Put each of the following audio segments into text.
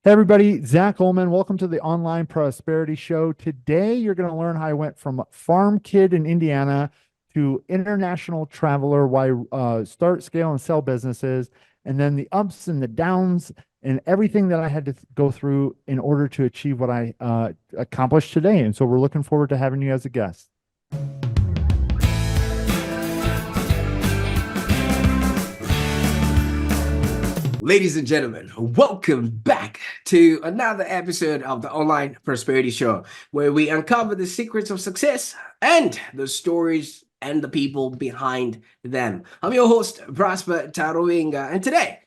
Hey everybody, Zach Oehlman. Welcome to the Online Prosperity Show. Today you're going to learn how I went from farm kid in Indiana to international traveler, why start, scale, and sell businesses, and then the ups and the downs and everything that I had to go through in order to achieve what I accomplished today. And so we're looking forward to having you as a guest. Ladies and gentlemen, welcome back to another episode of the Online Prosperity Show, where we uncover the secrets of success and the stories and the people behind them. I'm your host, Prosper Taruvinga, and today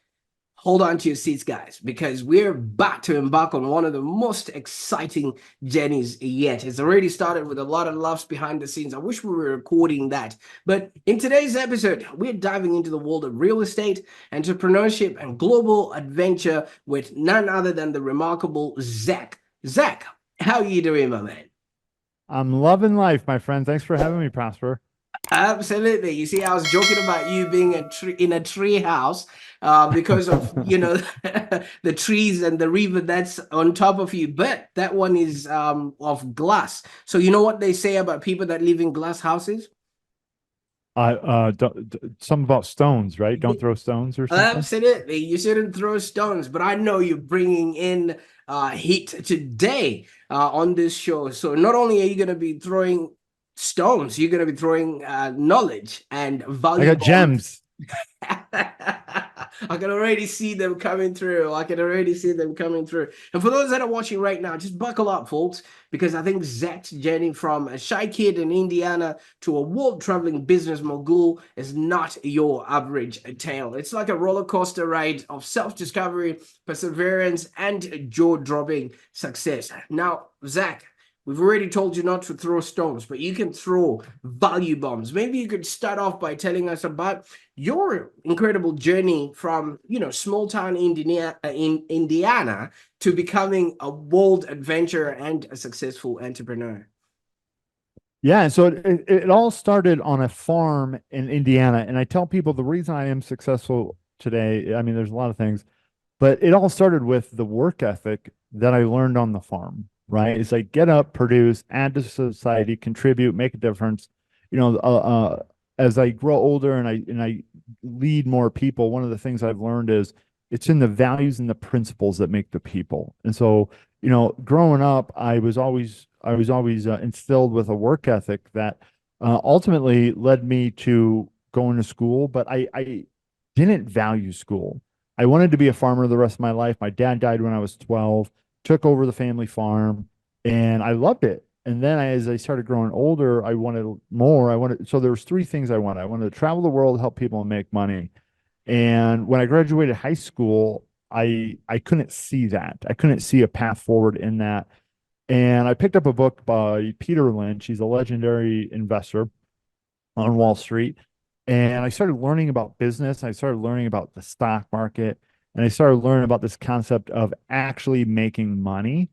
hold on to your seats, guys, because we're about to embark on one of the most exciting journeys yet. It's already started with a lot of laughs behind the scenes. I wish we were recording that. But in today's episode, we're diving into the world of real estate, entrepreneurship, and global adventure with none other than the remarkable Zach. Zach, how are you doing, my man? I'm loving life, my friend. Thanks for having me, Prosper. Absolutely. You see, I was joking about you being in a tree house because of, the trees and the river that's on top of you. But that one is of glass. So you know what they say about people that live in glass houses? Some about stones, right? Don't throw stones or something. Absolutely. You shouldn't throw stones, but I know you're bringing in heat today on this show. So not only are you going to be throwing stones, you're going to be throwing knowledge and I got valuable. gems. I can already see them coming through. I can already see them coming through. And for those that are watching right now, just buckle up, folks, because I think Zach's journey from a shy kid in Indiana to a world-traveling business mogul is not your average tale. It's like a roller coaster ride of self-discovery, perseverance, and jaw-dropping success. Now, Zach, we've already told you not to throw stones, but you can throw value bombs. Maybe you could start off by telling us about your incredible journey from, small town Indiana to becoming a world adventurer and a successful entrepreneur. Yeah, and so it all started on a farm in Indiana. And I tell people the reason I am successful today, I mean, there's a lot of things, but it all started with the work ethic that I learned on the farm, right? It's like get up, produce, add to society, contribute, make a difference. You know, as I grow older and I lead more people, one of the things I've learned is it's in the values and the principles that make the people. And so, growing up, I was always instilled with a work ethic that ultimately led me to going to school, but I didn't value school. I wanted to be a farmer the rest of my life. My dad died when I was 12, took over the family farm, and I loved it. And then as I started growing older, I wanted more. So there was three things I wanted. I wanted to travel the world, help people, and make money. And when I graduated high school, I couldn't see that. I couldn't see a path forward in that. And I picked up a book by Peter Lynch. He's a legendary investor on Wall Street. And I started learning about business. I started learning about the stock market. And I started learning about this concept of actually making money.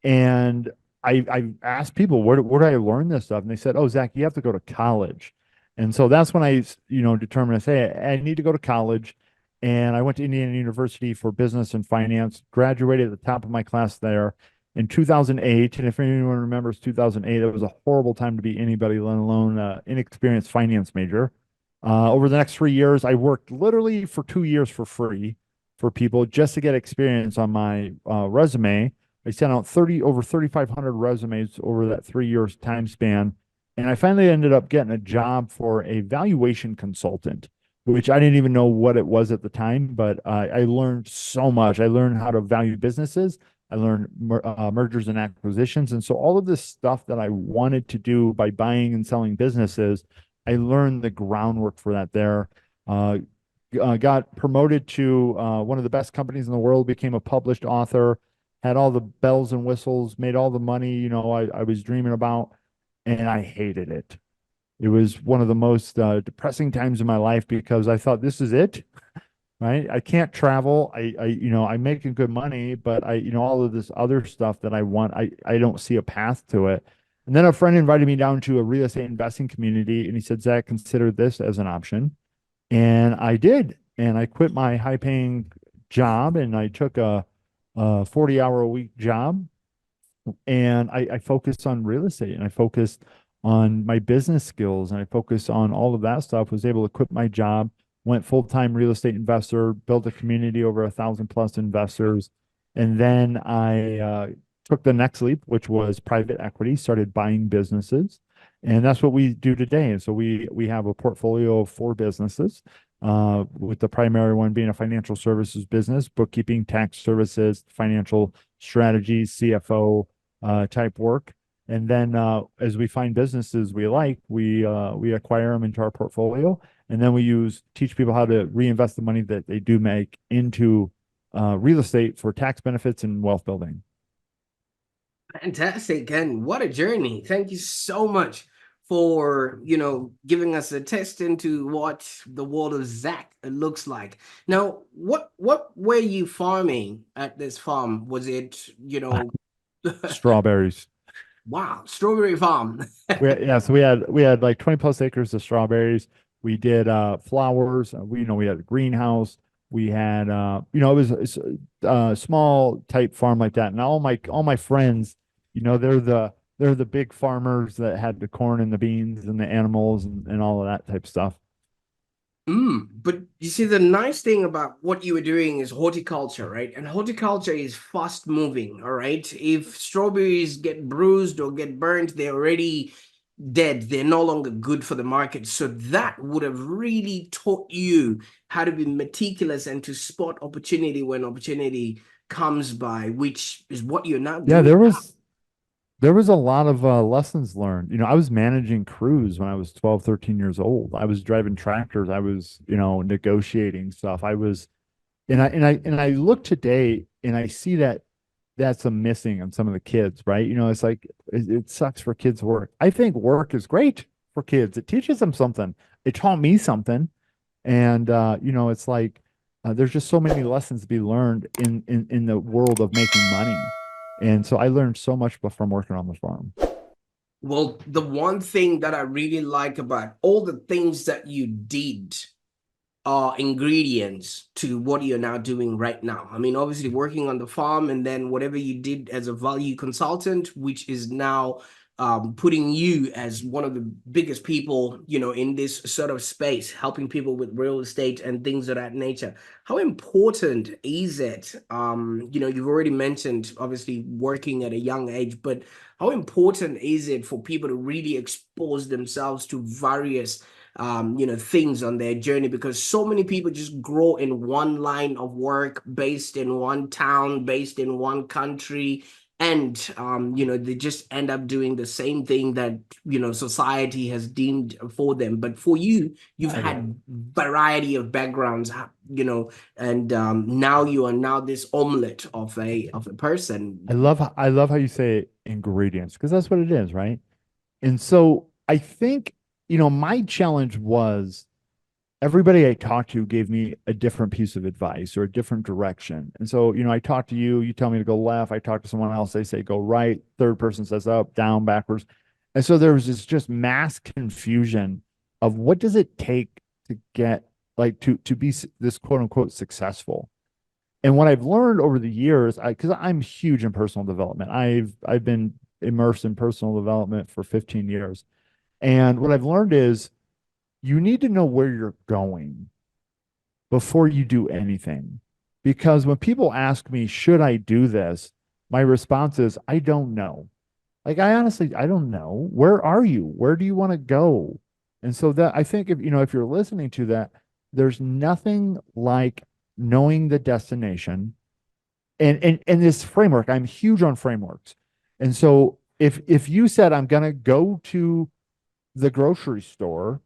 And I asked people, where do I learn this stuff? And they said, oh, Zach, you have to go to college. And so that's when I, determined to say, I need to go to college. And I went to Indiana University for business and finance, graduated at the top of my class there in 2008. And if anyone remembers 2008, it was a horrible time to be anybody, let alone inexperienced finance major. Over the next 3 years, I worked literally for 2 years for free for people just to get experience on my resume. I sent out over 3,500 resumes over that 3 years time span. And I finally ended up getting a job for a valuation consultant, which I didn't even know what it was at the time, but I learned so much. I learned how to value businesses. I learned mergers and acquisitions. And so all of this stuff that I wanted to do by buying and selling businesses, I learned the groundwork for that there. Got promoted to one of the best companies in the world, became a published author, had all the bells and whistles, made all the money, I was dreaming about, and I hated it. It was one of the most depressing times in my life because I thought this is it, right? I can't travel. I'm making good money, but all of this other stuff that I want, I don't see a path to it. And then a friend invited me down to a real estate investing community, and he said, Zach, consider this as an option. And I did. And I quit my high paying job and I took a 40-hour a week job, and I focused on real estate, and I focused on my business skills, and I focused on all of that stuff. Was able to quit my job, went full-time real estate investor, built a community over 1,000 plus investors, and then I took the next leap, which was private equity, started buying businesses, and that's what we do today. And so we have a portfolio of four businesses, with the primary one being a financial services business, bookkeeping, tax services, financial strategies, CFO type work. And then as we find businesses we like, we acquire them into our portfolio, and then we teach people how to reinvest the money that they do make into real estate for tax benefits and wealth building. Fantastic, and what a journey. Thank you so much for, giving us a test into what the world of Zach looks like. Now, what were you farming at this farm? Was it, Strawberries. wow, strawberry farm. Yeah, so we had like 20 plus acres of strawberries. We did flowers. We had a greenhouse. We had it was a small type farm like that. And all my friends, they're the big farmers that had the corn and the beans and the animals and all of that type stuff. But you see, the nice thing about what you were doing is horticulture, right? And horticulture is fast moving, all right? If strawberries get bruised or get burnt, they're already dead. They're no longer good for the market. So that would have really taught you how to be meticulous and to spot opportunity when opportunity comes by, which is what you're now Yeah, doing. there was a lot of lessons learned. I was managing crews when I was 12, 13 years old. I was driving tractors. I was, negotiating stuff. And I look today and I see that that's a missing on some of the kids, right? It's like it sucks for kids to work. I think work is great for kids. It teaches them something. It taught me something. And it's like there's just so many lessons to be learned in the world of making money. And so I learned so much from working on the farm. Well, the one thing that I really like about all the things that you did are ingredients to what you're now doing right now. I mean, obviously working on the farm and then whatever you did as a value consultant, which is now putting you as one of the biggest people, in this sort of space, helping people with real estate and things of that nature. How important is it? You've already mentioned obviously working at a young age, but how important is it for people to really expose themselves to various things on their journey, because so many people just grow in one line of work, based in one town, based in one country, and they just end up doing the same thing that society has deemed for them. But for you, you've I love had variety of backgrounds, and now you are now this omelet of a person. I love how you say ingredients, because that's what it is, right? And so I think, my challenge was everybody I talked to gave me a different piece of advice or a different direction. And so, I talk to you, you tell me to go left. I talk to someone else, they say go right. Third person says up, down, backwards. And so there was this just mass confusion of what does it take to get like to be this quote unquote successful. And what I've learned over the years, because I'm huge in personal development, I've been immersed in personal development for 15 years. And what I've learned is you need to know where you're going before you do anything. Because when people ask me, should I do this? My response is, I don't know. Like, I don't know. Where are you? Where do you want to go? And so that I think if you're listening to that, there's nothing like knowing the destination and this framework. I'm huge on frameworks. And so if you said I'm gonna go to the grocery store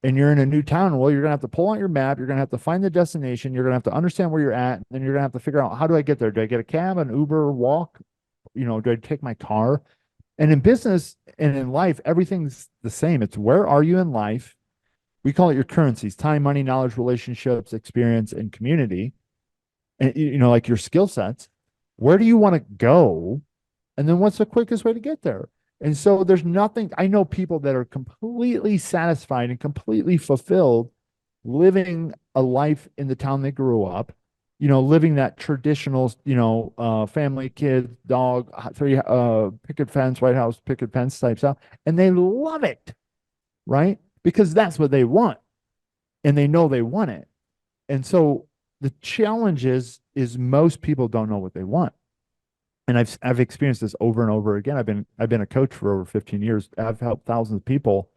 and you're in a new town, well, you're gonna have to pull out your map, you're gonna have to find the destination, you're gonna have to understand where you're at, and then you're gonna have to figure out how do I get there? Do I get a cab, an Uber, walk? Do I take my car? And in business and in life, everything's the same. It's where are you in life? We call it your currencies: time, money, knowledge, relationships, experience, and community. And like your skill sets. Where do you want to go? And then what's the quickest way to get there? And so there's nothing, I know people that are completely satisfied and completely fulfilled living a life in the town they grew up. living that traditional, family, kids, dog, three, picket fence, White House picket fence type stuff. And they love it, right? Because that's what they want. And they know they want it. And so the challenge is most people don't know what they want. And I've experienced this over and over again. I've been a coach for over 15 years. I've helped thousands of people,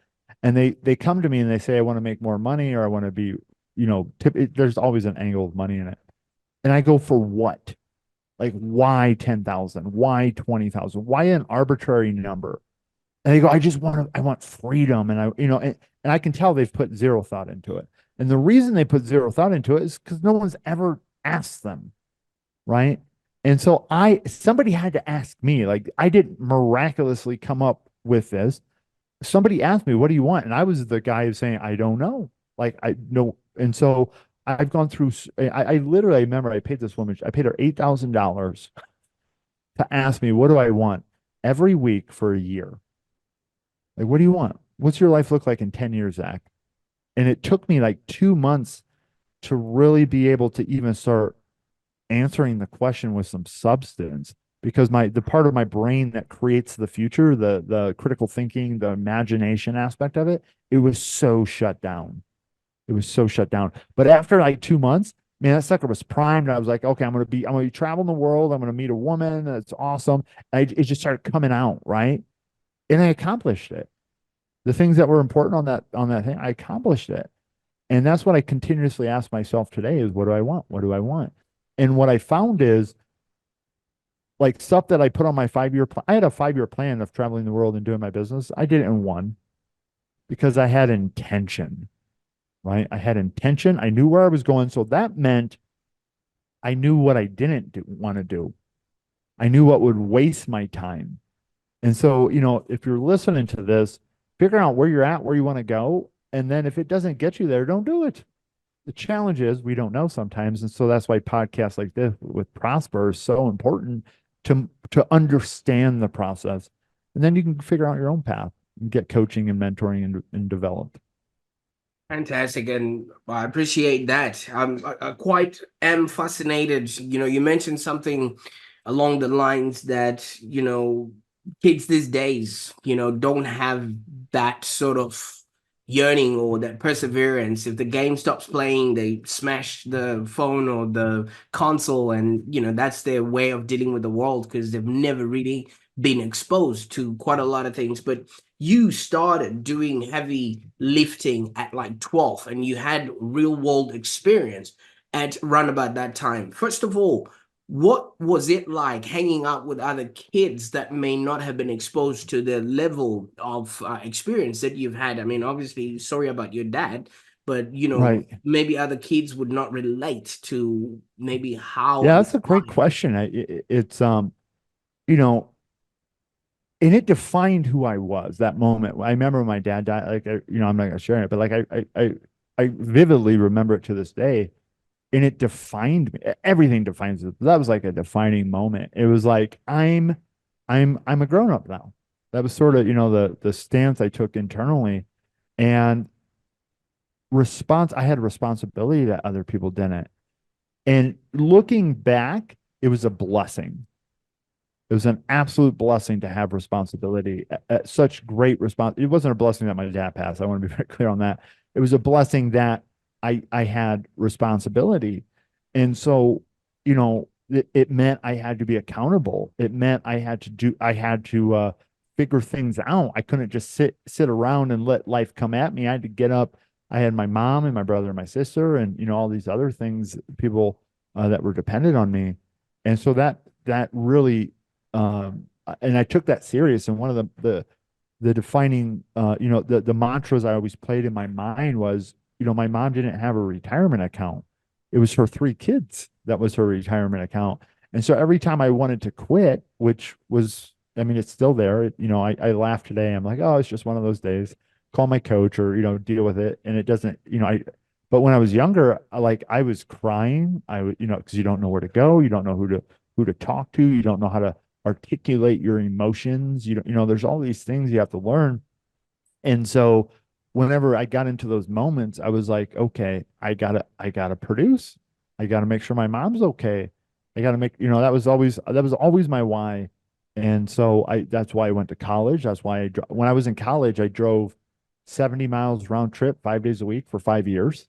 and they come to me and they say, I want to make more money, or I want to be, there's always an angle of money in it. And I go, for what? Like, why 10,000? Why 20,000? Why an arbitrary number? And they go, I want freedom. And and I can tell they've put zero thought into it. And the reason they put zero thought into it is because no one's ever asked them, right? And so somebody had to ask me, like, I didn't miraculously come up with this. Somebody asked me, what do you want? And I was the guy who's saying, I don't know. Like, I know. And so I've gone through, I literally remember I paid this woman, I paid her $8,000 to ask me, what do I want every week for a year? Like, what do you want? What's your life look like in 10 years, Zach? And it took me like 2 months to really be able to even start answering the question with some substance, because the part of my brain that creates the future, the critical thinking, the imagination aspect of it, it was so shut down. It was so shut down. But after like 2 months, man, that sucker was primed. I was like, okay, I'm gonna be traveling the world. I'm gonna meet a woman. That's awesome. It just started coming out, right? And I accomplished it. The things that were important on that thing, I accomplished it. And that's what I continuously ask myself today is, what do I want? What do I want? And what I found is, like, stuff that I put on my 5 year plan. I had a 5 year plan of traveling the world and doing my business. I did it in one because I had intention, right? I had intention. I knew where I was going. So that meant I knew what I didn't want to do. I knew what would waste my time. And so, if you're listening to this, figure out where you're at, where you want to go. And then if it doesn't get you there, don't do it. The challenge is we don't know sometimes. And so that's why podcasts like this with Prosper is so important to understand the process. And then you can figure out your own path and get coaching and mentoring and developed. Fantastic, and I appreciate that. I quite am fascinated. You mentioned something along the lines that kids these days, don't have that sort of yearning or that perseverance. If the game stops playing, they smash the phone or the console, and that's their way of dealing with the world because they've never really been exposed to quite a lot of things. But you started doing heavy lifting at like 12 and you had real world experience at round about that time. First of all, what was it like hanging out with other kids that may not have been exposed to the level of experience that you've had? I mean, obviously, sorry about your dad, but Right. maybe other kids would not relate to maybe how Yeah, it's that's a great like. question. It's, you know, and it defined who I was that moment. I remember when my dad died, like, I'm not gonna share it, but like, I vividly remember it to this day, and it defined me. Everything defines it. That was like a defining moment. It was like, I'm a grown up now. That was sort of, the stance I took internally, and I had a responsibility that other people didn't. And looking back, it was a blessing. It was an absolute blessing to have responsibility, such great response. It wasn't a blessing that my dad passed. I want to be very clear on that. It was a blessing that I had responsibility. And so, it meant I had to be accountable. It meant I had to figure things out. I couldn't just sit around and let life come at me. I had to get up. I had my mom and my brother and my sister and, all these other things, people that were dependent on me. And so that really, and I took that serious. And one of the defining, the mantras I always played in my mind was, my mom didn't have a retirement account. It was her three kids that was her retirement account. And so every time I wanted to quit, which was, I mean, it's still there. I laugh today. I'm like, oh, it's just one of those days. Call my coach or, deal with it. And it doesn't, but when I was younger, I was crying. Because you don't know where to go. You don't know who to talk to. You don't know how to articulate your emotions. There's all these things you have to learn. And so whenever I got into those moments, I was like, okay, I gotta produce. I got to make sure my mom's okay. I got to make, that was always my why. And so that's why I went to college. That's why when I was in college, I drove 70 miles round trip 5 days a week for 5 years,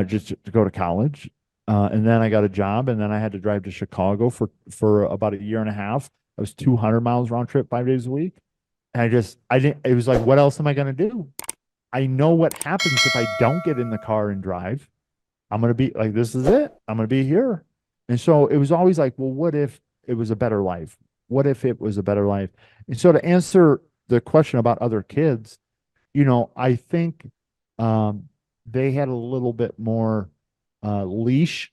just to go to college. And then I got a job, and then I had to drive to Chicago for about a year and a half. I was 200 miles round trip 5 days a week. And I didn't, it was like, what else am I going to do? I know what happens if I don't get in the car and drive. I'm going to be like, this is it. I'm going to be here. And so it was always like, well, what if it was a better life? What if it was a better life? And so to answer the question about other kids, I think um, they had a little bit more leash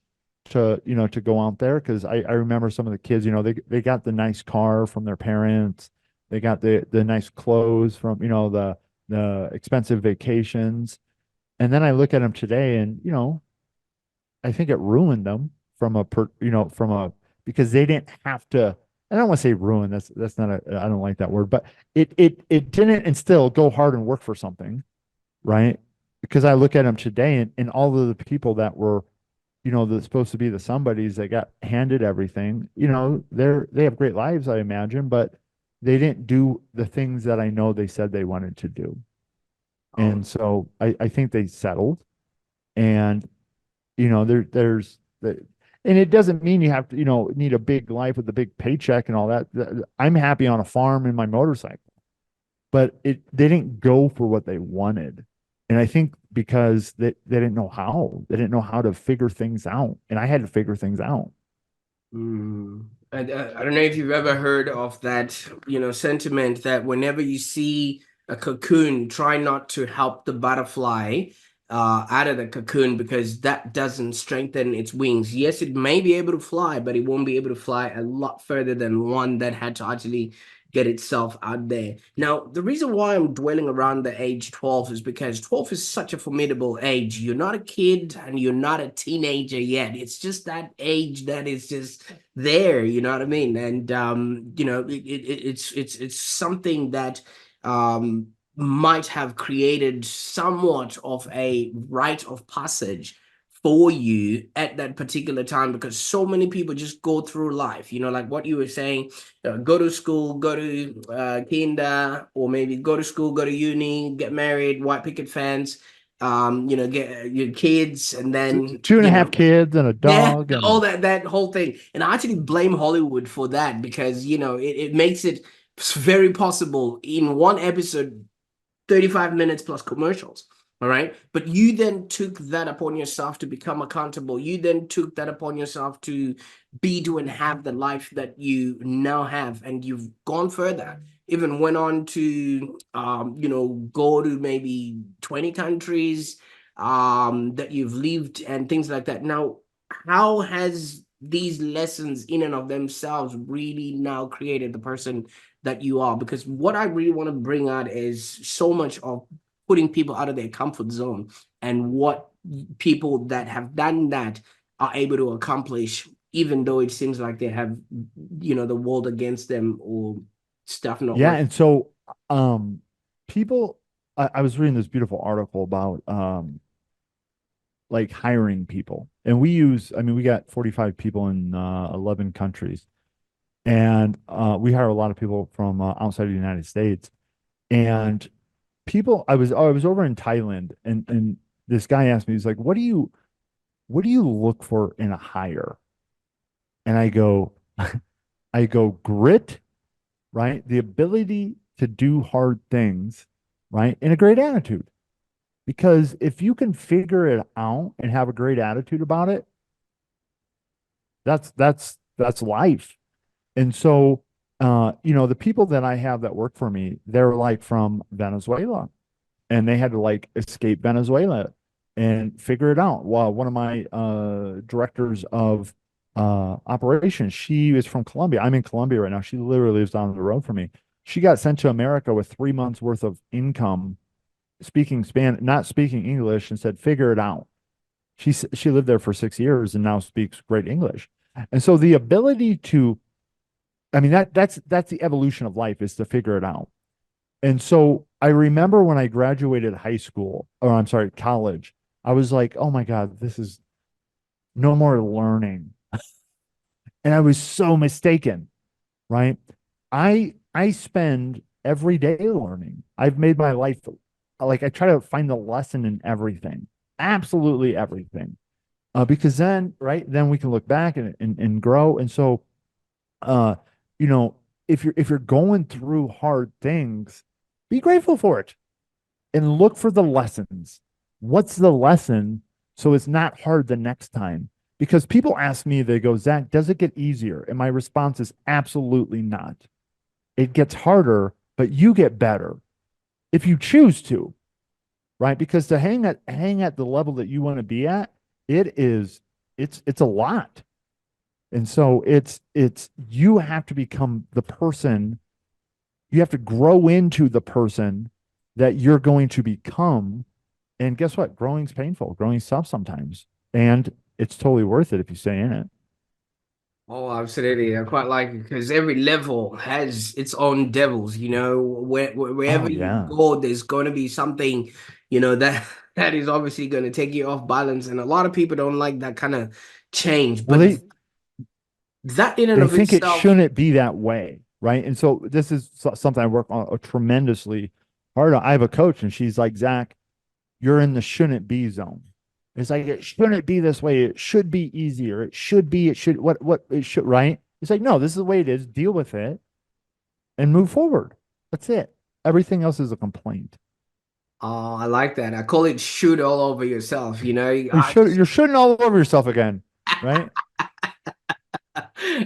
to go out there because I remember some of the kids, they got the nice car from their parents, they got the nice clothes from, the expensive vacations. And then I look at them today and, I think it ruined them because they didn't have to. I don't want to say ruin. That's not I don't like that word, but it didn't instill go hard and work for something, right? Because I look at them today and all of the people that were, that's supposed to be the somebodies that got handed everything, they have great lives, I imagine, but they didn't do the things that I know they said they wanted to do. Oh, And so I think they settled and there's the, and it doesn't mean you have to, need a big life with a big paycheck and all that. I'm happy on a farm in my motorcycle, but they didn't go for what they wanted. And I think because they didn't know how, they didn't know how to figure things out. And I had to figure things out. And I don't know if you've ever heard of that, sentiment that whenever you see a cocoon, try not to help the butterfly out of the cocoon because that doesn't strengthen its wings. Yes, it may be able to fly, but it won't be able to fly a lot further than one that had to actually get itself out there. Now, the reason why I'm dwelling around the age 12 is because 12 is such a formidable age. You're not a kid and you're not a teenager yet. It's just that age that is just there, you know what I mean? And it's something that might have created somewhat of a rite of passage for you at that particular time because so many people just go through life, like what you were saying, go to school, go to kinder, or maybe go to school, go to uni, get married, white picket fence, get your kids, and then Two and a half kids and a yeah, dog all and that whole thing. And I actually blame Hollywood for that because it makes it very possible in one episode 35 minutes plus commercials. All right. But you then took that upon yourself to become accountable. You then took that upon yourself to be, do, and have the life that you now have. And you've gone further, even went on to, go to maybe 20 countries that you've lived and things like that. Now, how has these lessons in and of themselves really now created the person that you are? Because what I really want to bring out is so much of putting people out of their comfort zone and what people that have done that are able to accomplish, even though it seems like they have, the world against them or stuff not yeah. working. And so, people, I was reading this beautiful article about, like hiring people and I mean, we got 45 people in 11 countries and we hire a lot of people from outside of the United States. And I was over in Thailand, and this guy asked me, he's like, "What do you look for in a hire?" And I go, grit, right? The ability to do hard things, right? And a great attitude. Because if you can figure it out and have a great attitude about it, that's life. And so, the people that I have that work for me, they're like from Venezuela, and they had to like escape Venezuela and figure it out. Well, one of my directors of operations, she is from Colombia. I'm in Colombia right now. She literally lives down the road from me. She got sent to America with 3 months worth of income, speaking Spanish, not speaking English, and said, "Figure it out." She lived there for 6 years and now speaks great English. And so the ability to, I mean, that's the evolution of life is to figure it out. And so I remember when I graduated high school, or I'm sorry, college, I was like, oh my God, no more learning. And I was so mistaken, right? I spend every day learning. I've made my life like I try to find the lesson in everything, absolutely everything. Because then, right, then we can look back and grow. And so, uh, you know, if you're going through hard things, be grateful for it and look for the lessons. What's the lesson so it's not hard the next time? Because people ask me, they go, Zach, does it get easier? And my response is absolutely not. It gets harder, but you get better if you choose to, right? Because to hang at the level that you want to be at, it's a lot. And so it's you have to become the person, you have to grow into the person that you're going to become. And guess what? Growing's painful. Growing's tough sometimes. And it's totally worth it if you stay in it. Oh, absolutely. I quite like it because every level has its own devils, wherever Oh you yeah. go, there's going to be something, that that is obviously going to take you off balance. And a lot of people don't like that kind of change, Well, but that in and they of think it itself. shouldn't be that way, right? And so this is something I work on tremendously hard on. I have a coach, and she's like, Zach, you're in the shouldn't be zone. It's like it shouldn't be this way. It should be easier. It should be. It should. What it should. Right? It's like no. This is the way it is. Deal with it and move forward. That's it. Everything else is a complaint. Oh, I like that. I call it shoot all over yourself. You should. You're shooting all over yourself again, right?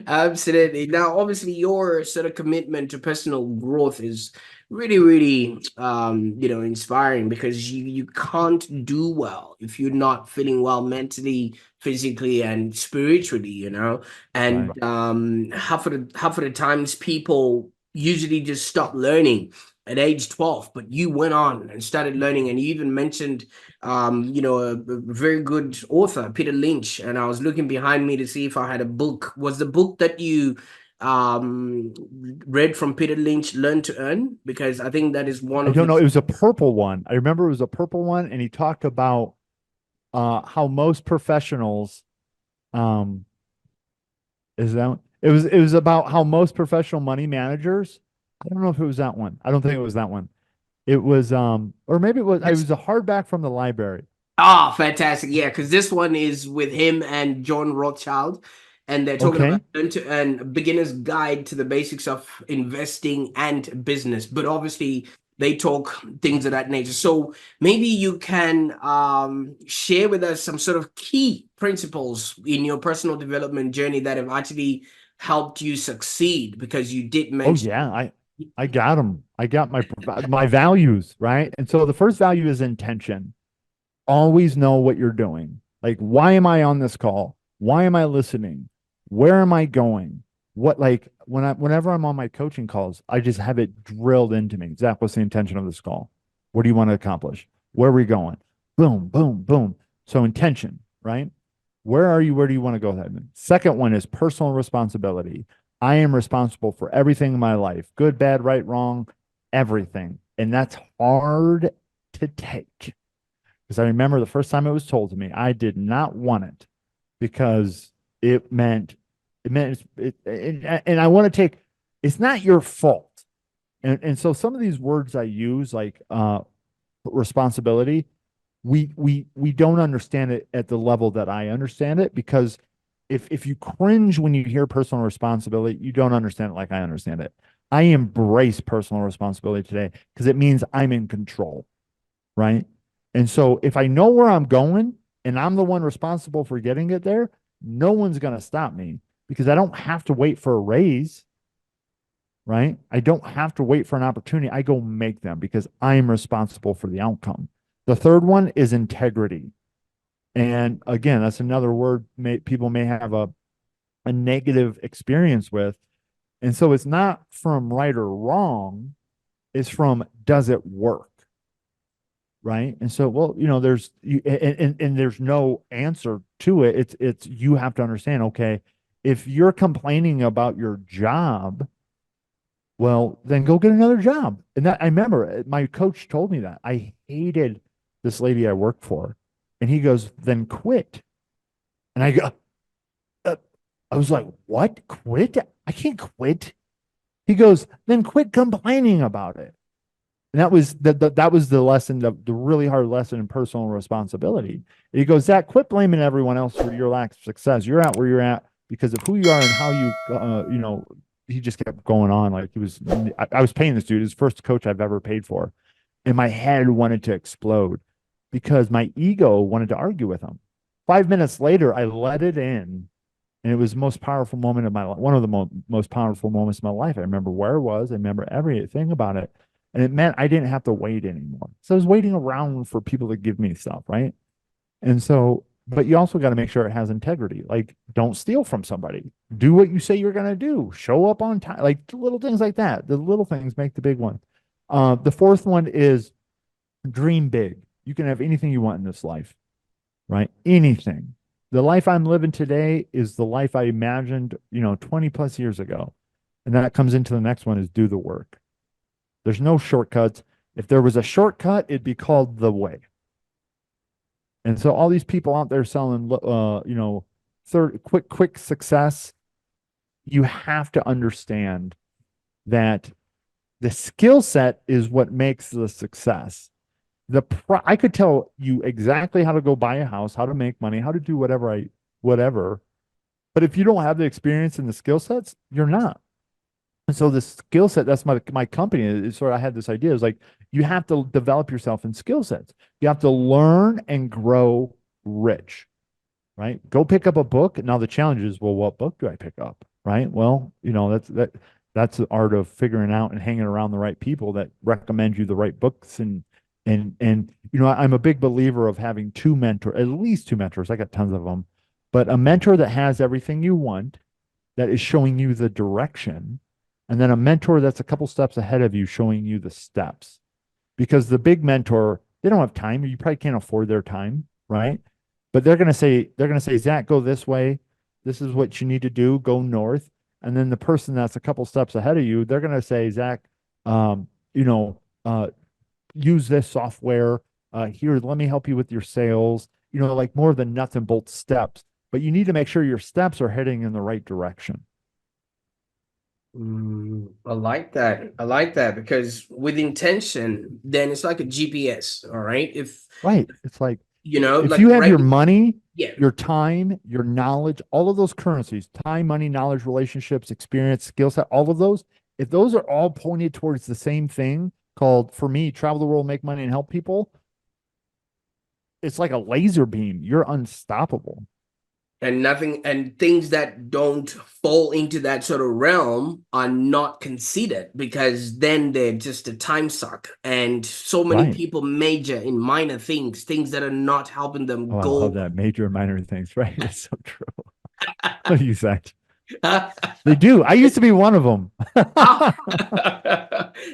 Absolutely. Now, obviously, your sort of commitment to personal growth is really, really, inspiring because you can't do well if you're not feeling well mentally, physically, and spiritually. Right. And half of the times people usually just stop learning at age 12, but you went on and started learning, and you even mentioned a very good author, Peter Lynch. And I was looking behind me to see if I had a book. Was the book that you um, read from Peter Lynch Learn to Earn? Because I think that is one I of don't know. his. It was a purple one. I remember it was a purple one, and he talked about how most professionals um is that it was about how most professional money managers. I don't know if it was that one. I don't think it was that one. It was or maybe it was a hardback from the library. Ah, fantastic. Yeah, because this one is with him and John Rothschild, and they're talking about Okay. learn to earn a beginner's guide to the basics of investing and business. But obviously, they talk things of that nature. So maybe you can share with us some sort of key principles in your personal development journey that have actually helped you succeed, because you did Oh mention. yeah, I got them. I got my values, right? And so the first value is intention. Always know what you're doing. Like, why am I on this call? Why am I listening? Where am I going? What like whenever I'm on my coaching calls, I just have it drilled into me. Zach, what's the intention of this call? What do you want to accomplish? Where are we going? Boom, boom, boom. So intention, right? Where are you? Where do you want to go? Second one is personal responsibility. I am responsible for everything in my life, good, bad, right, wrong, everything. And that's hard to take. Because I remember the first time it was told to me, I did not want it because and I want to take, it's not your fault. And so some of these words I use, like responsibility, we don't understand it at the level that I understand it, because if you cringe when you hear personal responsibility, you don't understand it like I understand it. I embrace personal responsibility today because it means I'm in control, right? And so if I know where I'm going and I'm the one responsible for getting it there, no one's going to stop me because I don't have to wait for a raise, right? I don't have to wait for an opportunity. I go make them because I'm responsible for the outcome. The third one is integrity. And again, that's another word people may have a negative experience with. And so it's not from right or wrong, it's from does it work? Right. And so, well, there's and there's no answer to it. It's you have to understand, okay, if you're complaining about your job, well, then go get another job. And that I remember my coach told me that. I hated this lady I worked for. And he goes, then quit. And uh, I was like, what? Quit? I can't quit. He goes, then quit complaining about it. And that was the lesson, the really hard lesson in personal responsibility. He goes, Zach, quit blaming everyone else for your lack of success. You're at where you're at because of who you are and how you, he just kept going on. Like I was paying this dude, his first coach I've ever paid for. And my head wanted to explode because my ego wanted to argue with him. 5 minutes later, I let it in. And it was the most powerful moment of my life, one of the most powerful moments of my life. I remember where it was. I remember everything about it. And it meant I didn't have to wait anymore. So I was waiting around for people to give me stuff, right? And so, but you also got to make sure it has integrity. Like, don't steal from somebody. Do what you say you're going to do. Show up on time. Like little things like that. The little things make the big one. The fourth one is dream big. You can have anything you want in this life, right? Anything. The life I'm living today is the life I imagined, 20 plus years ago. And that comes into the next one is do the work. There's no shortcuts. If there was a shortcut, it'd be called the way. And so all these people out there selling, quick success, you have to understand that the skill set is what makes the success. I could tell you exactly how to go buy a house, how to make money, how to do whatever. But if you don't have the experience and the skill sets, you're not. And so the skill set, that's my company is sort of, I had this idea is like, you have to develop yourself in skill sets. You have to learn and grow rich, right? Go pick up a book. Now the challenge is, well, what book do I pick up? Right. Well, that's the art of figuring out and hanging around the right people that recommend you the right books. And I'm a big believer of having at least two mentors. I got tons of them, but a mentor that has everything you want, that is showing you the direction, and then a mentor that's a couple steps ahead of you showing you the steps. Because the big mentor, they don't have time. You probably can't afford their time, right? But they're gonna say, Zach, go this way. This is what you need to do. Go north. And then the person that's a couple steps ahead of you, they're gonna say, Zach, um, you know, use this software. Here, let me help you with your sales. Like more of the nuts and bolts steps. But you need to make sure your steps are heading in the right direction. I like that. I like that because with intention, then it's like a GPS. All right. If Right. It's like if like you have right. your money, Yeah. your time, your knowledge, all of those currencies, time, money, knowledge, relationships, experience, skill set, all of those, if those are all pointed towards the same thing called, for me, travel the world, make money, and help people, it's like a laser beam. You're unstoppable. And nothing and things that don't fall into that sort of realm are not considered because then they're just a time suck. And so many Right. people major in minor things that are not helping Oh, them I love go. that. Major and minor things, right? It's so true. What do you say? They do. I used to be one of them.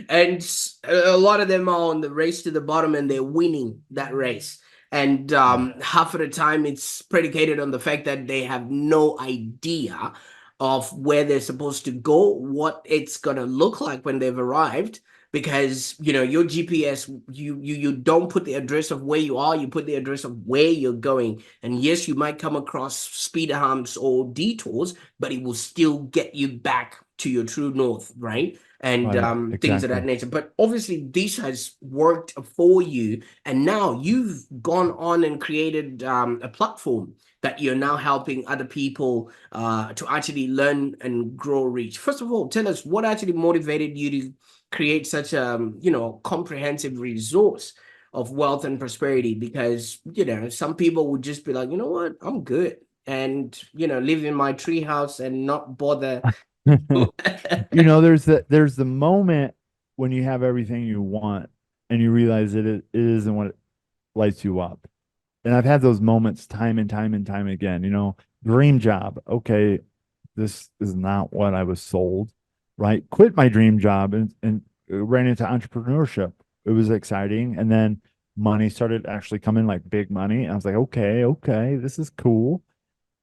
And a lot of them are on the race to the bottom and they're winning that race. And Yeah. half of the time it's predicated on the fact that they have no idea of where they're supposed to go, what it's gonna look like when they've arrived. Because your GPS, you don't put the address of where you are, you put the address of where you're going. And yes, you might come across speed humps or detours, but it will still get you back to your true north, right? And Right. things of that Exactly. nature. But obviously, this has worked for you, and now you've gone on and created a platform that you're now helping other people to actually learn and grow reach. First of all, tell us what actually motivated you to create such a comprehensive resource of wealth and prosperity, because some people would just be like, you know what, I'm good, and live in my tree house and not bother. There's the moment when you have everything you want and you realize that it isn't what lights you up. And I've had those moments time and time and time again. Dream job. Okay, this is not what I was sold, right? Quit my dream job and ran into entrepreneurship. It was exciting. And then money started actually coming, like big money. And I was like, okay, this is cool.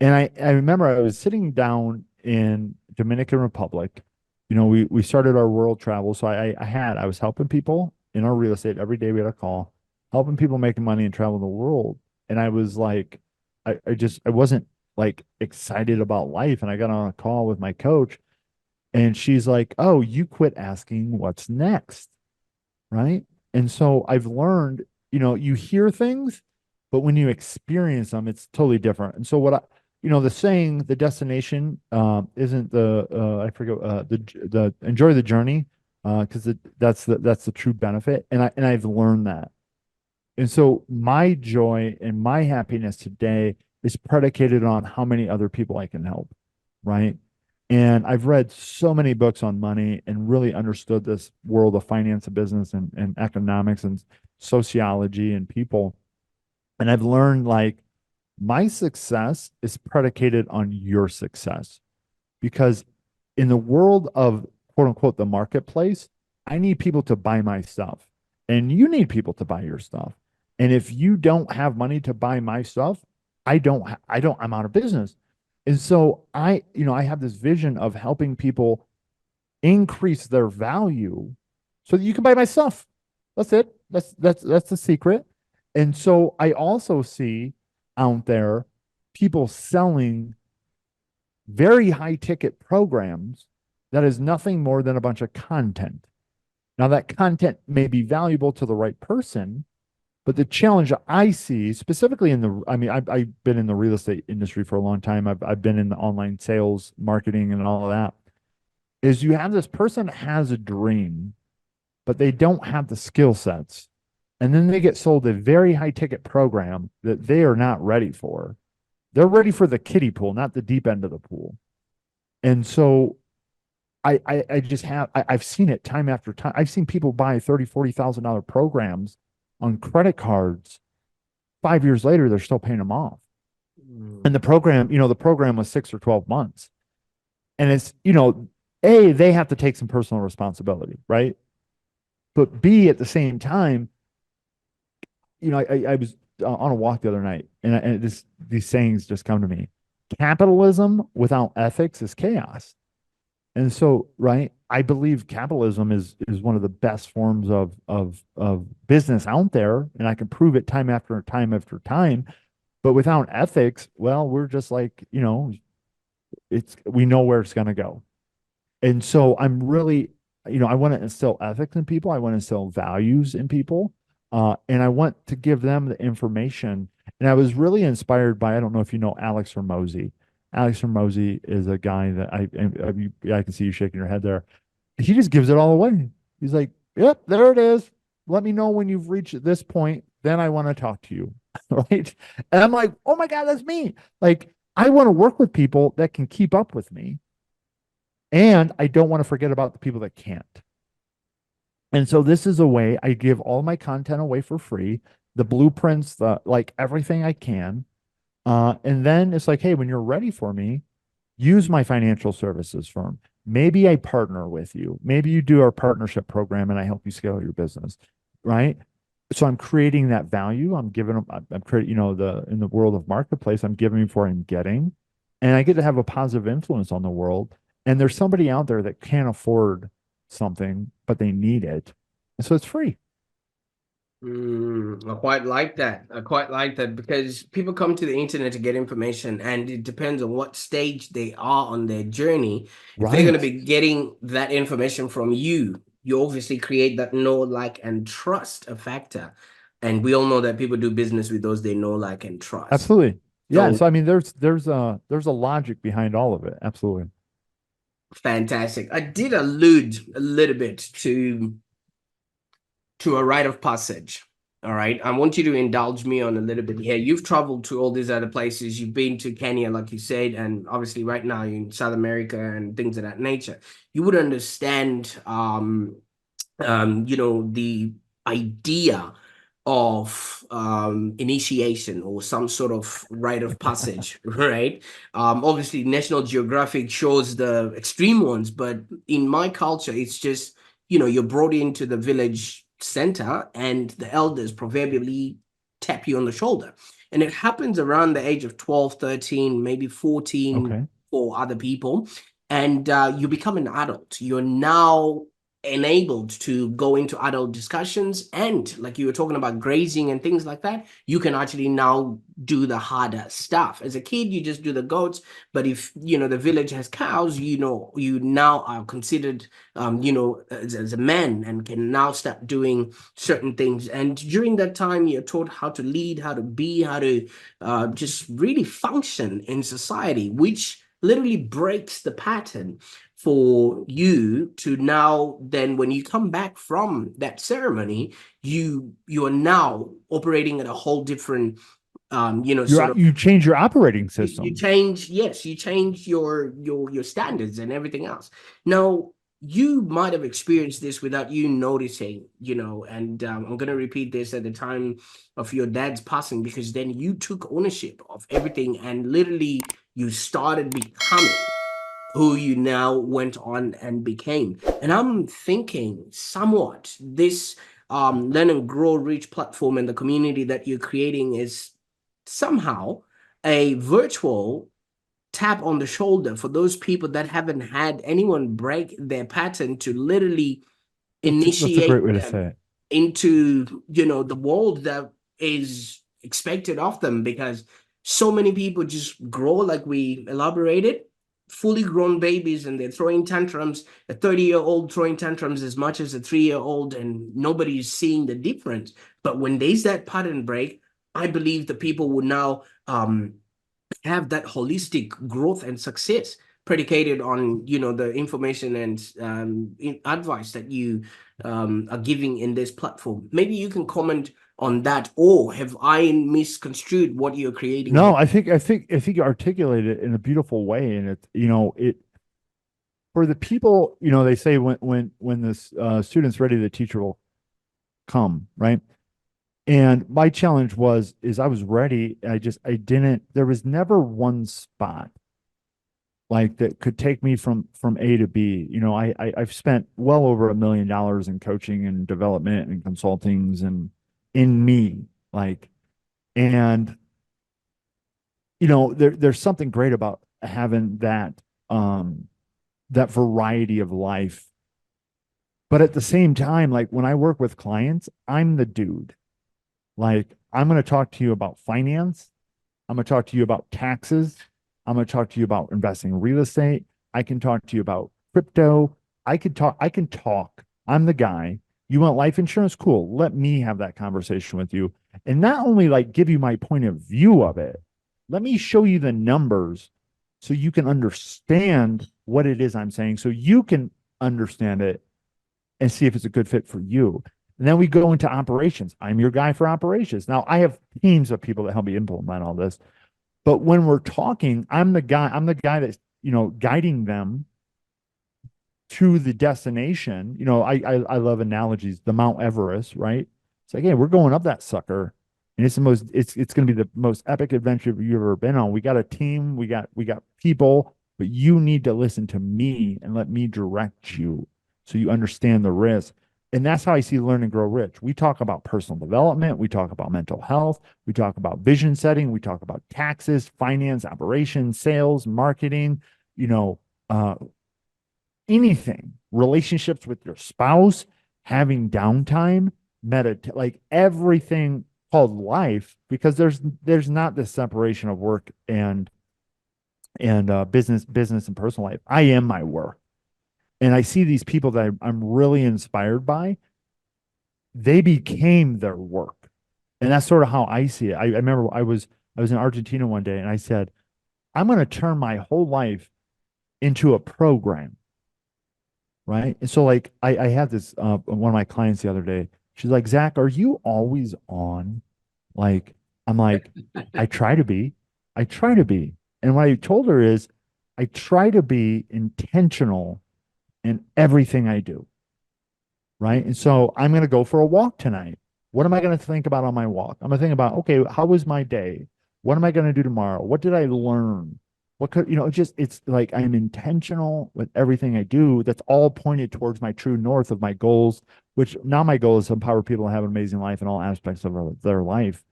And I remember I was sitting down in Dominican Republic. We started our world travel. So I was helping people in our real estate. Every day we had a call, helping people making money and travel the world. And I was like, I wasn't like excited about life. And I got on a call with my coach, and she's like, "Oh, you quit asking what's next." Right. And so I've learned, you hear things, but when you experience them, it's totally different. And so the saying, the destination isn't I forget, the enjoy the journey, because that's the true benefit. And I've learned that. And so my joy and my happiness today is predicated on how many other people I can help. Right. And I've read so many books on money and really understood this world of finance and business and economics and sociology and people. And I've learned like my success is predicated on your success, because in the world of quote unquote the marketplace, I need people to buy my stuff, and you need people to buy your stuff. And if you don't have money to buy my stuff, I'm out of business. And so I have this vision of helping people increase their value so that you can buy my stuff. That's it. That's the secret. And so I also see out there people selling very high ticket programs that is nothing more than a bunch of content. Now, that content may be valuable to the right person, but the challenge I see specifically I've been in the real estate industry for a long time. I've been in the online sales, marketing, and all of that. Is you have this person that has a dream, but they don't have the skill sets. And then they get sold a very high ticket program that they are not ready for. They're ready for the kiddie pool, not the deep end of the pool. And so I just I've seen it time after time. I've seen people buy $30,000, $40,000 programs on credit cards. 5 years later, they're still paying them off. And the program was 6 or 12 months. And A, they have to take some personal responsibility, right? But B, at the same time, I was on a walk the other night, and these sayings just come to me. Capitalism without ethics is chaos. And so, right, I believe capitalism is one of the best forms of business out there, and I can prove it time after time after time. But without ethics, well, we're just like, we know where it's going to go. And so I'm really, I want to instill ethics in people. I want to instill values in people. And I want to give them the information. And I was really inspired by, I don't know if you know Alex Hormozy. Alex Hormozy is a guy that I can see you shaking your head there. He just gives it all away. He's like, yep, there it is. Let me know when you've reached this point. Then I want to talk to you. Right. And I'm like, oh my God, that's me. Like, I want to work with people that can keep up with me. And I don't want to forget about the people that can't. And so this is a way I give all my content away for free, the blueprints, the like everything I can. And then it's like, hey, when you're ready for me, use my financial services firm. Maybe I partner with you. Maybe you do our partnership program and I help you scale your business. Right. So I'm creating that value. I'm giving them, I'm creating, in the world of marketplace, I'm giving before I'm getting, and I get to have a positive influence on the world. And there's somebody out there that can't afford something, but they need it. And so it's free. I quite like that. I quite like that because people come to the internet to get information, and it depends on what stage they are on their journey. If they're going to Right. be getting that information from you, you obviously create that know, like, and trust a factor. And we all know that people do business with those they know, like, and trust. Absolutely. Yeah. So So I mean, there's a logic behind all of it. Absolutely. fantastic. I did allude a little bit to a rite of passage. All right. I want you to indulge me on a little bit here. You've traveled to all these other places. You've been to Kenya, like you said, and obviously right now you're in South America and things of that nature. You would understand the idea of initiation or some sort of rite of passage, right? Obviously, National Geographic shows the extreme ones, but in my culture, it's just, you're brought into the village center and the elders proverbially tap you on the shoulder. And it happens around the age of 12, 13, maybe 14 Okay. for other people. And you become an adult. You're now enabled to go into adult discussions, and like you were talking about grazing and things like that, you can actually now do the harder stuff. As a kid, you just do the goats, but if the village has cows, you now are considered as a man, and can now start doing certain things. And during that time, you're taught how to lead, how to be, how to just really function in society, which literally breaks the pattern for you to now, then when you come back from that ceremony, you are now operating at a whole different sort of, You change your operating you system. change, yes, you change your standards and everything else. Now, you might have experienced this without you noticing, and I'm going to repeat this at the time of your dad's passing, because then you took ownership of everything, and literally you started becoming who you now went on and became. And I'm thinking somewhat this Learn and Grow Rich platform and the community that you're creating is somehow a virtual tap on the shoulder for those people that haven't had anyone break their pattern to literally That's a great initiate way to them say it. into the world that is expected of them, because so many people just grow, like we elaborated, fully grown babies, and they're throwing tantrums, a 30-year-old throwing tantrums as much as a 3-year-old, and nobody's seeing the difference. But when there's that pattern break, I believe the people will now have that holistic growth and success predicated on the information and advice that you are giving in this platform. Maybe you can comment on that, or have I misconstrued what you're creating here? No, I think you articulate it in a beautiful way, and it for the people, they say when this student's ready, the teacher will come, right? And my challenge is I was ready. I didn't. There was never one spot like that could take me from A to B. I've spent well over $1 million in coaching and development and consultings and in me, like, and there's something great about having that variety of life. But at the same time, like when I work with clients, I'm the dude. Like, I'm going to talk to you about finance. I'm going to talk to you about taxes. I'm going to talk to you about investing in real estate. I can talk to you about crypto. I can talk. I'm the guy. You want life insurance? Cool. Let me have that conversation with you. And not only like give you my point of view of it, let me show you the numbers so you can understand what it is I'm saying, so you can understand it and see if it's a good fit for you. And then we go into operations. I'm your guy for operations. Now I have teams of people that help me implement all this. But when we're talking, I'm the guy that's, guiding them to the destination. I love analogies, the Mount Everest, right? It's like, hey, we're going up that sucker. And it's gonna be the most epic adventure you've ever been on. We got a team, we got people, but you need to listen to me and let me direct you so you understand the risk. And that's how I see Learn and Grow Rich. We talk about personal development, we talk about mental health, we talk about vision setting, we talk about taxes, finance, operations, sales, marketing, you know, uh, anything, relationships with your spouse, having downtime, meditate, like everything called life, because there's not this separation of work and business and personal life. I am my work. And I see these people that I'm really inspired by, they became their work. And that's sort of how I see it. I remember I was in Argentina one day and I said, I'm going to turn my whole life into a program. Right. And so like I had this one of my clients the other day. She's like, Zach, are you always on? Like, I'm like, I try to be. I try to be. And what I told her is I try to be intentional in everything I do. Right. And so I'm going to go for a walk tonight. What am I going to think about on my walk? I'm going to think about, okay, how was my day? What am I going to do tomorrow? What did I learn? What could, it's like I'm intentional with everything I do. That's all pointed towards my true north of my goals, which now my goal is to empower people to have an amazing life in all aspects of their life.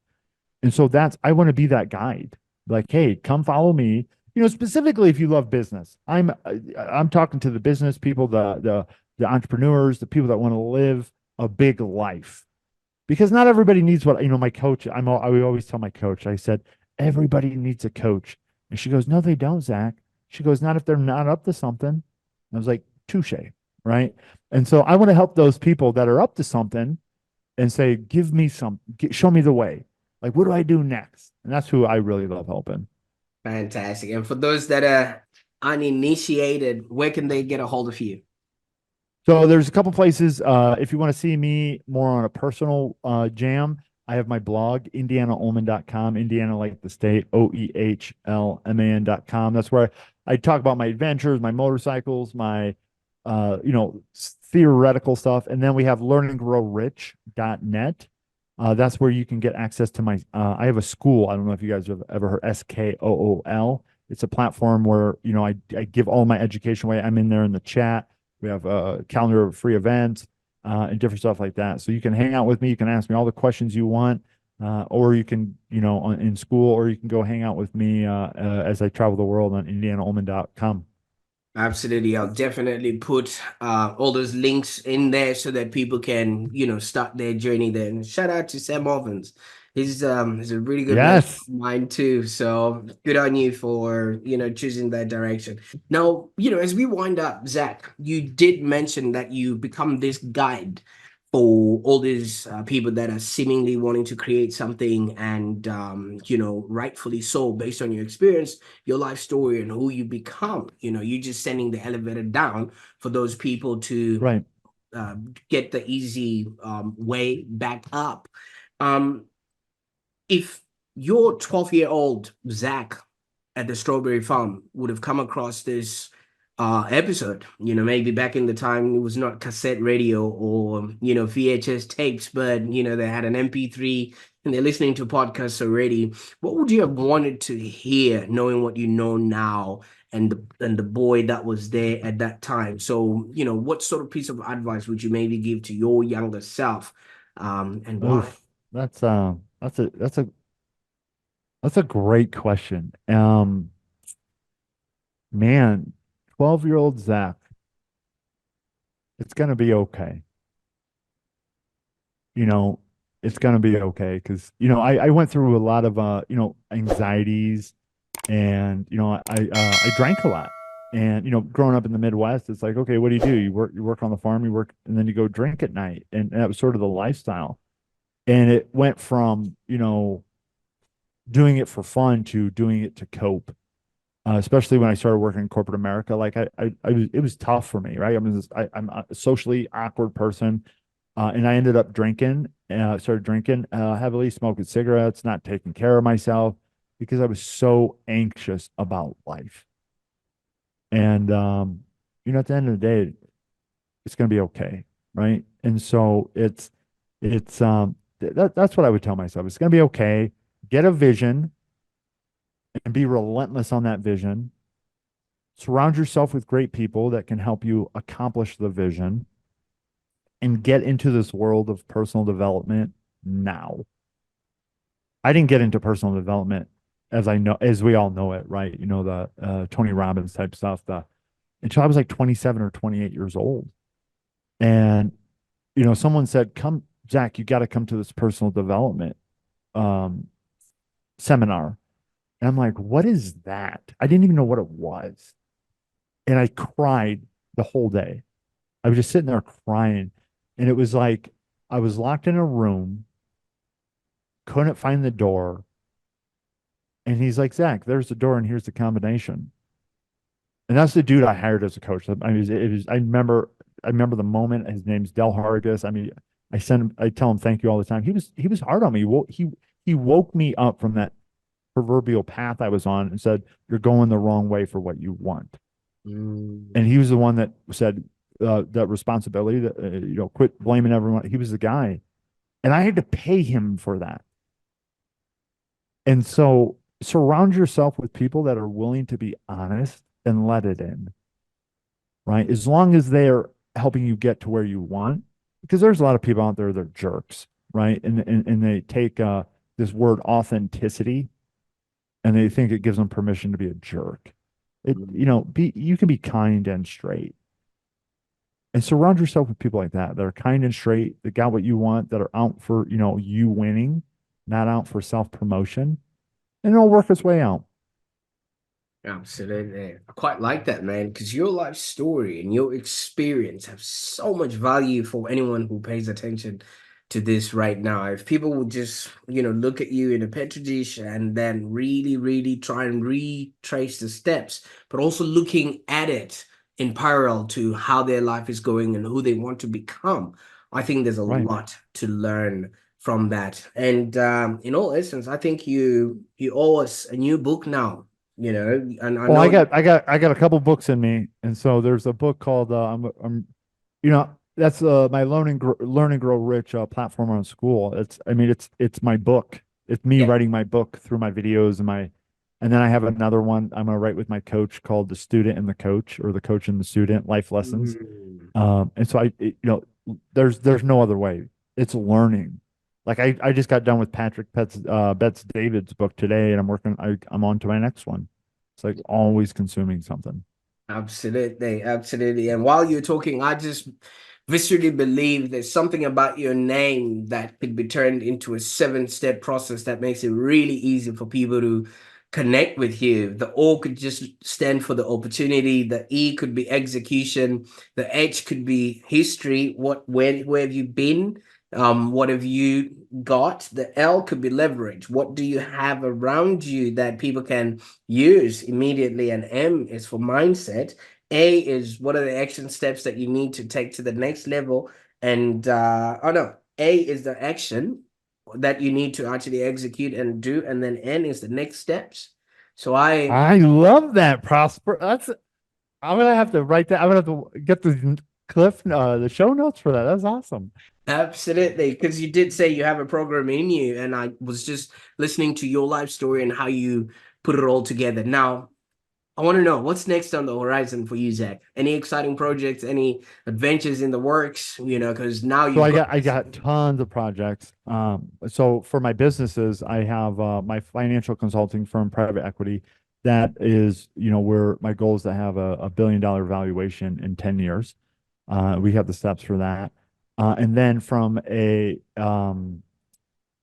And so I want to be that guide. Like, hey, come follow me. specifically if you love business. I'm talking to the business people, the entrepreneurs, the people that want to live a big life. Because not everybody needs what, my coach, I would always tell my coach, I said, everybody needs a coach. And she goes, no, they don't, Zach. She goes, not if they're not up to something. I was like, touche, right? And so I want to help those people that are up to something and say, give me show me the way. Like, what do I do next? And that's who I really love helping. Fantastic. And for those that are uninitiated, where can they get a hold of you? So there's a couple places. If you want to see me more on a personal jam, I have my blog, indianaohlman.com, Indiana like the state, OEHLMAN.com. That's where I talk about my adventures, my motorcycles, my theoretical stuff. And then we have learnandgrowrich.net. That's where you can get access to my I have a school. I don't know if you guys have ever heard SKOOL. It's a platform where, I give all my education away. I'm in there in the chat. We have a calendar of free events and different stuff like that. So you can hang out with me. You can ask me all the questions you want, or you can, in school, or you can go hang out with me as I travel the world on indianaohlman.com. Absolutely. I'll definitely put all those links in there so that people can, start their journey there. And shout out to Sam Ovens. He's a really good mentor Yes. of mine too. So good on you for, choosing that direction. Now, as we wind up, Zach, you did mention that you become this guide for all these people that are seemingly wanting to create something and rightfully so based on your experience, your life story, and who you become. You're just sending the elevator down for those people to Right. get the easy way back up. Um, if your 12-year-old Zach at the strawberry farm would have come across this episode, maybe back in the time it was not cassette radio or VHS tapes, but they had an MP3 and they're listening to podcasts already, what would you have wanted to hear knowing what you know now and the boy that was there at that time? So what sort of piece of advice would you maybe give to your younger self, and why? Oof. That's a great question. Man, 12-year-old Zach, it's gonna be okay. You know, it's gonna be okay because I went through a lot of anxieties, and I drank a lot. And growing up in the Midwest, it's like, okay, what do? You work on the farm, you work, and then you go drink at night, and that was sort of the lifestyle. And it went from doing it for fun to doing it to cope. Especially when I started working in corporate America, like it was tough for me, right? I'm a socially awkward person, and I ended up drinking. Started drinking heavily, smoking cigarettes, not taking care of myself because I was so anxious about life. And at the end of the day, it's going to be okay, right? And so that's what I would tell myself. It's going to be okay. Get a vision and be relentless on that vision. Surround yourself with great people that can help you accomplish the vision and get into this world of personal development now. I didn't get into personal development as we all know it, right? The Tony Robbins type stuff, until I was like 27 or 28 years old. And, someone said, come, Zach, you got to come to this personal development um, seminar. And I'm like, what is that? I didn't even know what it was. And I cried the whole day. I was just sitting there crying. And it was like I was locked in a room, couldn't find the door. And he's like, Zach, there's the door and here's the combination. And that's the dude I hired as a coach. I mean, I remember the moment. His name's Del Hargis. I mean, I tell him thank you all the time. He was hard on me. He woke me up from that proverbial path I was on and said, you're going the wrong way for what you want. Mm. And he was the one that said that responsibility that quit blaming everyone. He was the guy, and I had to pay him for that. And so surround yourself with people that are willing to be honest and let it in, right? As long as they're helping you get to where you want, because there's a lot of people out there that are jerks, right? And they take this word authenticity and they think it gives them permission to be a jerk. You can be kind and straight. And surround yourself with people like that are kind and straight, that got what you want, that are out for, you winning, not out for self-promotion, and it'll work its way out. Absolutely. I quite like that, man, because your life story and your experience have so much value for anyone who pays attention to this right now. If people would just, look at you in a petri dish and then really, really try and retrace the steps, but also looking at it in parallel to how their life is going and who they want to become, I think there's a Right. lot to learn from that. And in all essence, I think you owe us a new book now, and I Well, know. I got a couple books in me, and so there's a book called that's my Learn and Grow Rich platform on school. It's my book. It's me Yeah. writing my book through my videos and then I have another one I'm gonna write with my coach called The Student and the Coach, or The Coach and the Student: Life Lessons. Mm. And so there's no other way. It's learning. Like I just got done with Patrick Betts David's book today, and I'm on to my next one. It's like always consuming something. Absolutely, absolutely. And while you're talking, I just viscerally believe there's something about your name that could be turned into a 7-step process that makes it really easy for people to connect with you. The O could just stand for the opportunity. The E could be execution. The H could be history. Where have you been? What have you got? The L could be leverage. What do you have around you that people can use immediately? And M is for mindset. A is what are the action steps that you need to take to the next level? And oh no, A is the action that you need to actually execute and do, and then N is the next steps. So I love that, Prosper. I'm gonna have to write that. I'm gonna have to get the show notes for that. That's awesome. absolutely, because you did say you have a program in you, and I was just listening to your life story and how you put it all together. Now, I want to know what's next on the horizon for you, Zach. Any exciting projects, any adventures in the works? Because now So you've got I this. got tons of projects. So for my businesses, I have my financial consulting firm, private equity. That is, where my goal is to have a $1 billion valuation in 10 years. We have the steps for that. And then from a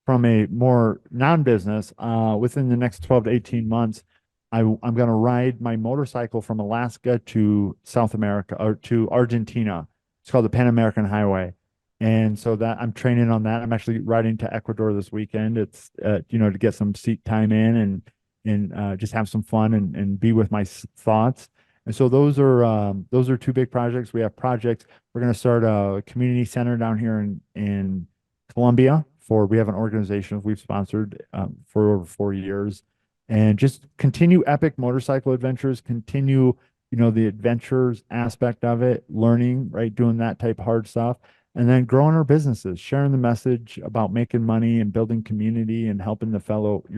more non-business, within the next 12 to 18 months, I'm going to ride my motorcycle from Alaska to South America, or to Argentina. It's called the Pan American Highway. And so that I'm training on that. I'm actually riding to Ecuador this weekend. It's, to get some seat time in and just have some fun and be with my thoughts. And so those are two big projects. We have projects. We're going to start a community center down here in Colombia. We have an organization we've sponsored for over 4 years, and just continue epic motorcycle adventures, continue, the adventures aspect of it, learning, right, doing that type of hard stuff, and then growing our businesses, sharing the message about making money and building community and helping your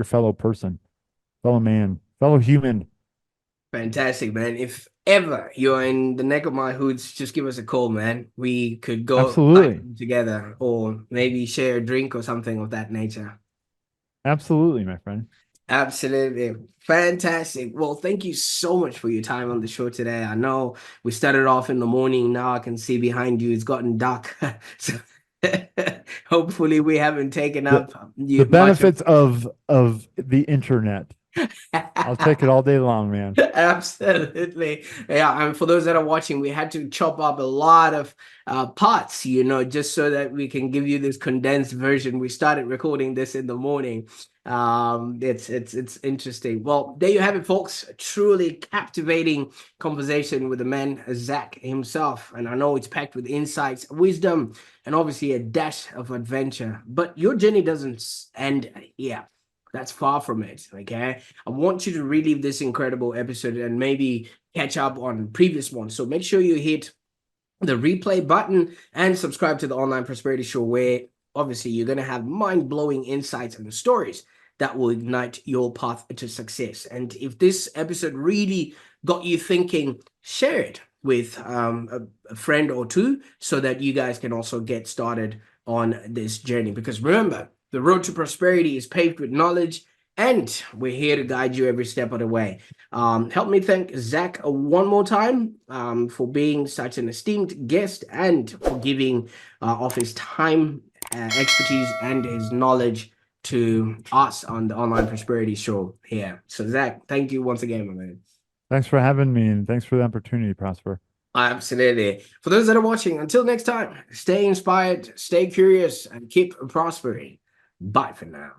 fellow person, fellow man, fellow human. Fantastic, man. If ever you're in the neck of my hoods, just give us a call, man. We could go Absolutely. cycling together or maybe share a drink or something of that nature. Absolutely, my friend. Absolutely. Fantastic. Well, thank you so much for your time on the show today. I know we started off in the morning. Now I can see behind you it's gotten dark. So hopefully we haven't taken The up the much of. benefits of the internet. I'll take it all day long, man. Absolutely. Yeah. And for those that are watching, we had to chop up a lot of parts, just so that we can give you this condensed version. We started recording this in the morning. It's interesting. Well, there you have it, folks. A truly captivating conversation with the man, Zach himself. And I know it's packed with insights, wisdom, and obviously a dash of adventure. But your journey doesn't end here. That's far from it. Okay. I want you to relive this incredible episode and maybe catch up on previous ones. So make sure you hit the replay button and subscribe to the Online Prosperity Show, where obviously you're going to have mind-blowing insights and stories that will ignite your path to success. And if this episode really got you thinking, share it with a friend or two so that you guys can also get started on this journey. Because remember, the road to prosperity is paved with knowledge, And we're here to guide you every step of the way. Help me thank Zach one more time for being such an esteemed guest and for giving of his time, expertise, and his knowledge to us on the Online Prosperity Show here. So, Zach, thank you once again, my man. Thanks for having me, and thanks for the opportunity, Prosper. Absolutely. For those that are watching, until next time, stay inspired, stay curious, and keep prospering. Bye for now.